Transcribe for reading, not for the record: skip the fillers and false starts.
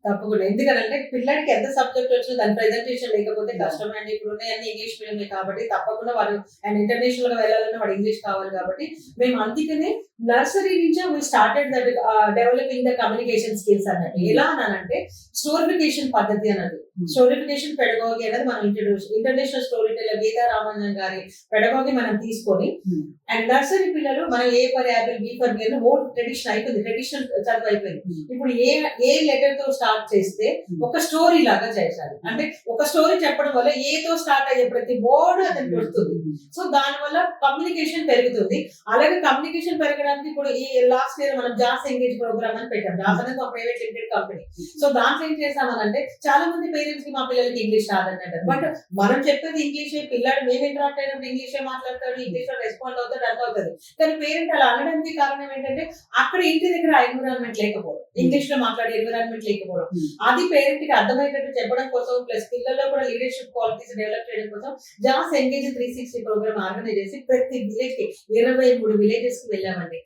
తప్పకుండా. ఎందుకనంటే పిల్లాడికి ఎంత సబ్జెక్ట్ వచ్చినా దాని ప్రెజెంటేషన్ లేకపోతే కష్టమండి. ఇప్పుడున్నయన్నీ ఇంగ్లీష్ మీడియమే కాబట్టి తప్పకుండా వాడు ఇంటర్నేషనల్‌గా వెళ్ళాలన్నా వాడు ఇంగ్లీష్ కావాలి కాబట్టి మేము అందుకనే నర్సరీ నుంచే we started that developing the communication skills అన్నట్టు. ఎలా అనాలంటే స్టోరిఫికేషన్ పద్ధతి అన్నది. స్టోరిఫికేషన్ పెడగాగి అనేది మనం international story teller Geeta Ramanujan గారి పెడగాగి మనం తీసుకొని అండ్ నర్సరీ పిల్లలు మనం A for apple, B for B old tradition అయిపోయింది. ట్రెడిషనల్ చదువు అయిపోయింది. ఇప్పుడు ఏ లెటర్ తో స్టార్ట్ చేస్తే ఒక స్టోరీ లాగా చేశారు. అంటే ఒక స్టోరీ చెప్పడం వల్ల ఏతో స్టార్ట్ అయ్యే ప్రతి వర్డ్ అతనికి వస్తుంది. సో దాని వల్ల కమ్యూనికేషన్ పెరుగుతుంది. అలాగే కమ్యూనికేషన్ పెరగడానికి ఇప్పుడు ఈ లాస్ట్ ఇయర్ మనం జాస్ ఎంగేజ్ ప్రోగ్రామ్ అని పెట్టాం. జాస్ అనేది ఒక ప్రైవేట్ లిమిటెడ్ కంపెనీ. సో దాంట్లో ఏం చేసామనంటే చాలా మంది పేరెంట్స్ కి మా పిల్లలకి ఇంగ్లీష్ రాదని అంటారు. బట్ మనం చెప్పేది ఇంగ్లీషే, పిల్లాడు మేము ఇంటరాక్ట్ అయినప్పుడు ఇంగ్లీషే మాట్లాడతాడు, ఇంగ్లీష్ లో రెస్పాండ్ అవుతాడు, అర్థం అవుతుంది. కానీ పేరెంట్ అలా అనడానికి కారణం ఏంటంటే అక్కడ ఇంటి దగ్గర ఎన్విరాన్మెంట్ లేకపోవడం, ఇంగ్లీష్ లో మాట్లాడే ఎన్విరాన్మెంట్ లేకపోవడం. అది పేరెంట్ కి అర్థమయ్యేటట్టు చెప్పడం కోసం ప్లస్ పిల్లల్లో కూడా లీడర్షిప్ క్వాలిటీస్ డెవలప్ చేయడం కోసం జాస్ ఎంగేజ్ 360 ప్రోగ్రామ్ ఆర్గనైజ్ చేసి ప్రతి విలేజ్ కి 23 విలేజెస్ కి వెళ్ళామండి.